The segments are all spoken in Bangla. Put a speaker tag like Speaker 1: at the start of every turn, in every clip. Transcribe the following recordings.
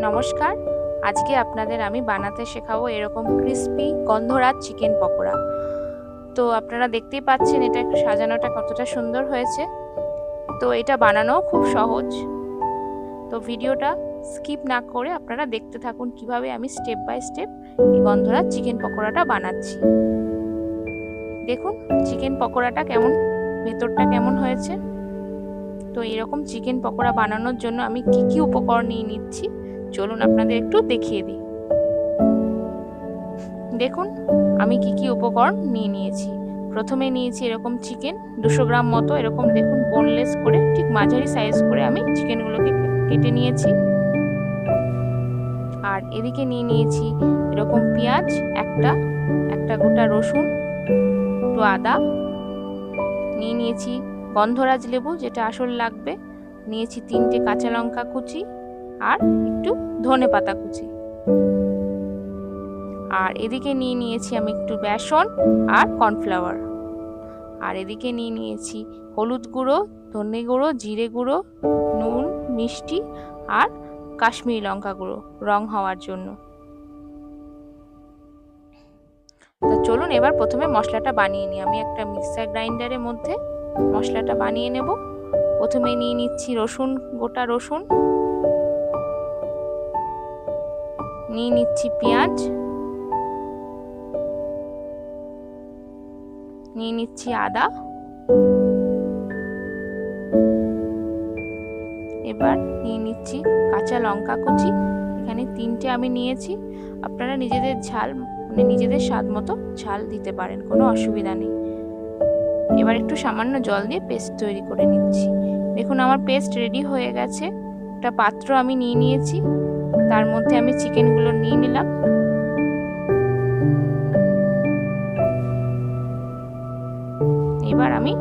Speaker 1: নমস্কার। আজকে আপনাদের আমি বানাতে শেখাবো এরকম ক্রিস্পি গন্ধরাজ চিকেন পকোড়া। তো আপনারা দেখতেই পাচ্ছেন এটা একটু সাজানোটা কতটা সুন্দর হয়েছে। তো এটা বানানো খুব সহজ। তো ভিডিওটা স্কিপ না করে আপনারা দেখতে থাকুন কিভাবে আমি স্টেপ বাই স্টেপ এই গন্ধরাজ চিকেন পকোড়াটা বানাচ্ছি। দেখুন চিকেন পকোড়াটা কেমন, ভেতরটা কেমন হয়েছে। তো এরকম চিকেন পকোড়া বানানোর জন্য আমি কি কি উপকরণ নিয়ে নিচ্ছি চলুন আপনাদের একটু দেখিয়ে দিই। দেখুন আমি কি কি উপকরণ নিয়ে নিয়েছি। প্রথমে নিয়েছি এরকম চিকেন 200 গ্রাম মতো, এরকম দেখুন বোনলেস করে ঠিক মাঝারি সাইজ করে আমি চিকেনগুলোকে কেটে নিয়েছি। আর এদিকে নিয়ে নিয়েছি এরকম পেঁয়াজ একটা গোটা রসুন, একটু আদা নিয়ে নিয়েছি, গন্ধরাজ লেবু যেটা আসল লাগবে, নিয়েছি 3টে কাঁচা লঙ্কা কুচি আর একটু ধনেপাতা কুচি। আর এদিকে নিয়ে নিয়েছি আমি একটু বেসন আর কর্নফ্লাওয়ার। আর এদিকে নিয়ে নিয়েছি হলুদ গুঁড়ো, ধনে গুঁড়ো, জিরে গুঁড়ো, নুন, মিষ্টি আর কাশ্মীরি লঙ্কা গুঁড়ো রং হওয়ার জন্য। তা চলুন এবার প্রথমে মশলাটা বানিয়ে নিই। আমি একটা মিক্সার গ্রাইন্ডারের মধ্যে মশলাটা বানিয়ে নেব। প্রথমে নিয়ে নিচ্ছি রসুন, গোটা রসুন, নিয়ে নিচ্ছি পেঁয়াজ, নিয়ে নিচ্ছি আদা, এবার নিয়ে নিচ্ছি কাঁচা লঙ্কা কুচি। এখানে 3টে আমি নিয়েছি, আপনারা নিজেদের ঝাল মানে নিজেদের স্বাদ মতো ঝাল দিতে পারেন, কোনো অসুবিধা নেই। এবার একটু সামান্য জল দিয়ে পেস্ট তৈরি করে নিচ্ছি। দেখুন আমার পেস্ট রেডি হয়ে গেছে। একটা পাত্র আমি নিয়ে নিয়েছি, তার মধ্যে আমি চিকেনগুলো নিয়ে নিলাম। এবার আমি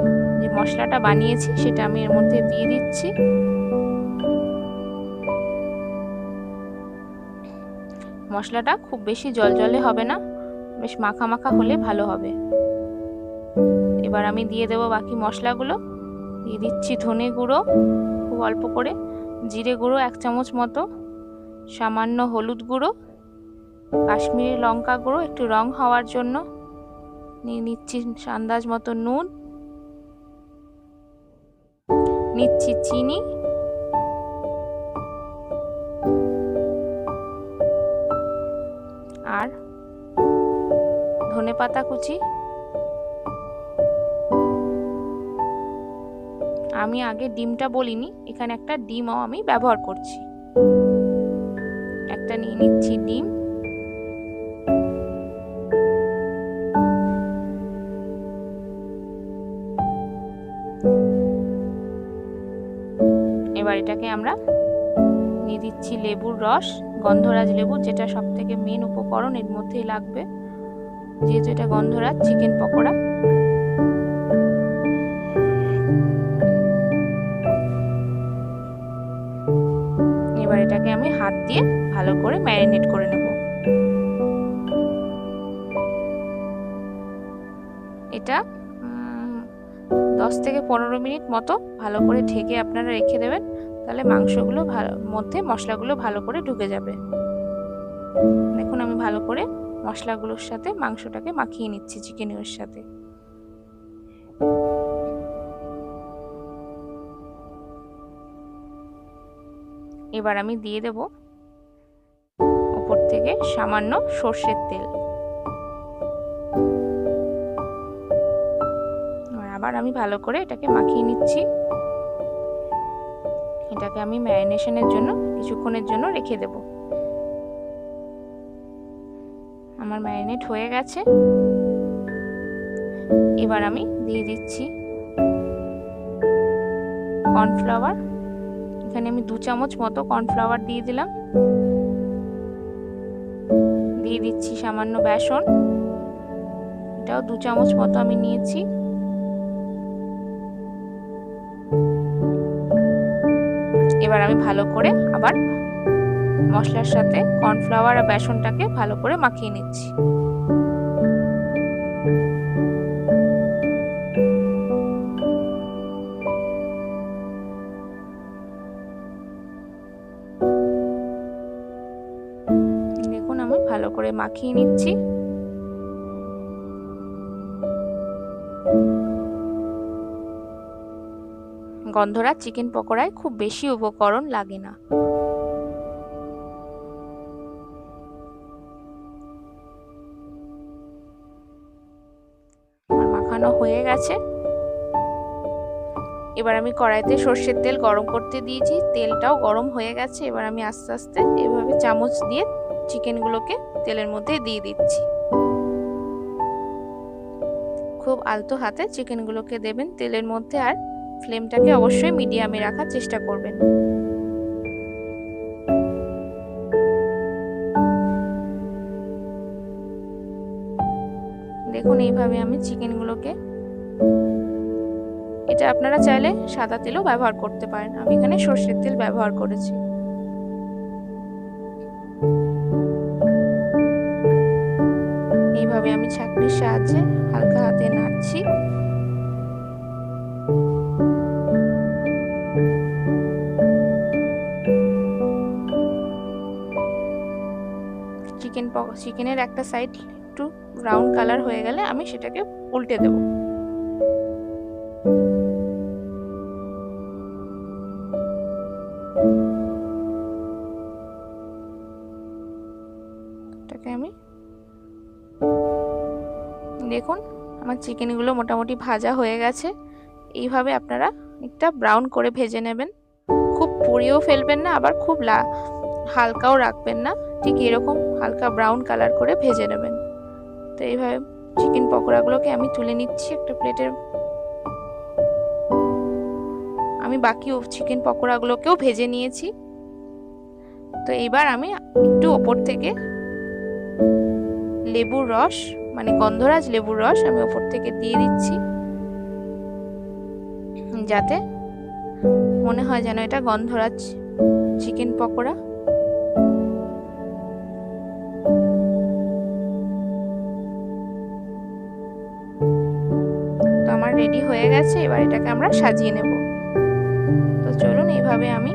Speaker 1: যে মশলাটা বানিয়েছি সেটা আমি এর মধ্যে দিয়ে দিচ্ছি। মশলাটা খুব বেশি জলজলে হবে না, বেশ মাখা মাখা হলে ভালো হবে। এবার আমি দিয়ে দেবো বাকি মশলাগুলো। দিয়ে দিচ্ছি ধনে গুঁড়ো খুব অল্প করে, জিরে গুঁড়ো 1 চামচ মতো, সামান্য হলুদ গুঁড়ো, কাশ্মীরি লঙ্কা গুঁড়ো একটু রং হওয়ার জন্য, নিয়ে নিচ্ছি আন্দাজ মতো নুন, নিচ্ছি চিনি, আর ধনেপাতা কুচি। আমি আগে ডিমটা বলিনি, এখানে একটা ডিমও আমি ব্যবহার করছি। একটা নিয়ে নিচ্ছি ডিম। এবার এটাকে আমরা নিয়ে দিচ্ছি লেবুর রস, গন্ধরাজ লেবু, যেটা সব থেকে মেন উপকরণ এর মধ্যেই লাগবে, যেহেতু এটা গন্ধরাজ চিকেন পকোড়া। এবার এটাকে আমি হাত দিয়ে ভালো করে ম্যারিনেট করে নেব। এটা 10 থেকে 15 মিনিট মতো ভালো করে ঢেকে আপনারা রেখে দেবেন, তাহলে মাংসগুলো মধ্যে মশলাগুলো ভালো করে ঢুকে যাবে। দেখুন আমি ভালো করে মশলাগুলোর সাথে মাংসটাকে মাখিয়ে নিচ্ছি চিকেনের সাথে। এবার আমি দিয়ে দেব উপর থেকে সামান্য সর্ষের তেল। আবার আমি ভালো করে এটাকে মাখিয়ে নিচ্ছি। এটাকে আমি ম্যারিনেশনের জন্য কিছুক্ষণের জন্য রেখে দেব। আমার ম্যারিনেট হয়ে গেছে। এবার আমি দিয়ে দিচ্ছি কর্নফ্লাওয়ার। এখানে আমি 2 চামচ মতো কর্নফ্লাওয়ার দিয়ে দিলাম। দিয়ে দিচ্ছি সামান্য বেসন, এটাও 2 চামচ মতো আমি নিয়েছি। এবার আমি ভালো করে আবার মশলার সাথে কর্নফ্লাওয়ার আর বেসনটাকে ভালো করে মাখিয়ে নিচ্ছি। ভালো করে মাখিয়ে নিচ্ছি। গন্ধরাজ চিকেন পকোড়ায় খুব বেশি উপকরণ লাগে না। আমার মাখানো হয়ে গেছে। এবার আমি কড়াইতে সর্ষের তেল গরম করতে দিয়েছি, তেলটাও গরম হয়ে গেছে। এবার আমি আস্তে আস্তে এভাবে চামচ দিয়ে চিকেনগুলোকে তেলের মধ্যে দিয়ে দিচ্ছি। খুব আলতো হাতে চিকেনগুলোকে দেবেন তেলের মধ্যে, আর ফ্লেমটাকে অবশ্যই মিডিয়ামে রাখার চেষ্টা করবেন। দেখুন এইভাবে আমি চিকেনগুলোকে, এটা আপনারা চাইলে সাদা তেলও ব্যবহার করতে পারেন, আমি এখানে সর্ষের তেল ব্যবহার করেছি। এইভাবে আমি ছাঁকনির সাহায্যে হালকা হাতে নাড়ছি। চিকেনের একটা সাইড একটু ব্রাউন কালার হয়ে গেলে আমি সেটাকে উল্টে দেব। আমি দেখুন আমার চিকেনগুলো মোটামুটি ভাজা হয়ে গেছে। এইভাবে আপনারা একটা ব্রাউন করে ভেজে নেবেন, খুব পুড়িয়েও ফেলবেন না, আবার খুব হালকাও রাখবেন না, ঠিক এরকম হালকা ব্রাউন কালার করে ভেজে নেবেন। তো এইভাবে চিকেন পকোড়াগুলোকে আমি তুলে নিচ্ছি একটা প্লেটের। আমি বাকি চিকেন পকোড়াগুলোকেও ভেজে নিয়েছি। তো এবার আমি একটু ওপর থেকে লেবুর রস, মানে গন্ধরাজ লেবুর রস আমি ওপর থেকে দিয়ে দিচ্ছি, যাতে মনে হয় যেন এটা গন্ধরাজ চিকেন পকোড়া। তো আমার রেডি হয়ে গেছে, এবার এটাকে আমরা সাজিয়ে নেব। তো চলুন এইভাবে আমি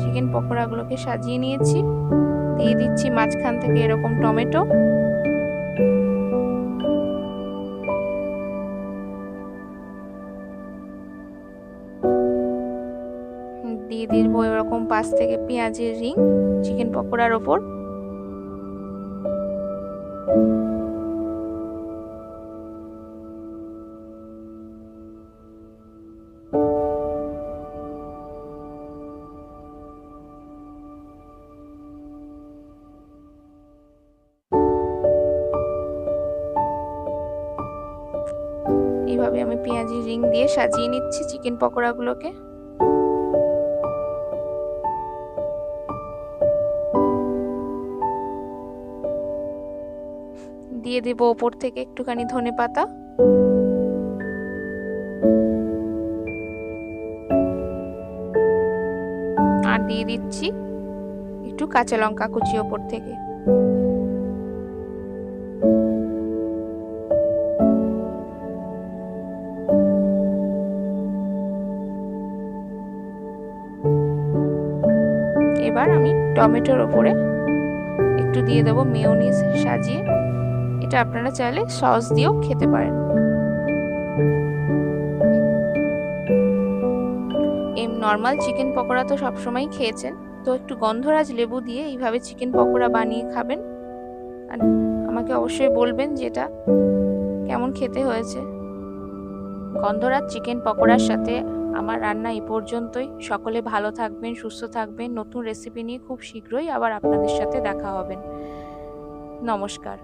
Speaker 1: চিকেন পকোড়াগুলোকে সাজিয়ে নিয়েছি। দিয়ে দিচ্ছি মাঝখান থেকে এরকম টমেটো, দিয়ে দিব এরকম পাশ থেকে পেঁয়াজের রিং চিকেন পকোড়ার ওপর। এইভাবে আমি পেঁয়াজের রিং দিয়ে সাজিয়ে নিচ্ছি চিকেন পকোড়াগুলোকে। দিয়ে দেব ওপর থেকে একটুখানি ধনেপাতা, আর দিয়ে দিচ্ছি একটু কাঁচা লঙ্কা কুচি ওপর থেকে। এবার আমি টমেটোর ওপরে একটু দিয়ে দেবো মেয়োনিজ সাজিয়ে, এটা আপনারা চাইলে সস দিয়েও খেতে পারেন। এই নর্মাল চিকেন পকোড়া তো সবসময় খেয়েছেন, তো একটু গন্ধরাজ লেবু দিয়ে এইভাবে চিকেন পকোড়া বানিয়ে খাবেন, আর আমাকে অবশ্যই বলবেন যেটা কেমন খেতে হয়েছে। গন্ধরাজ চিকেন পকোড়ার সাথে আমার রান্না এই পর্যন্তই। সকলে ভালো থাকবেন, সুস্থ থাকবেন। নতুন রেসিপি নিয়ে খুব শীঘ্রই আবার আপনাদের সাথে দেখা হবে। নমস্কার।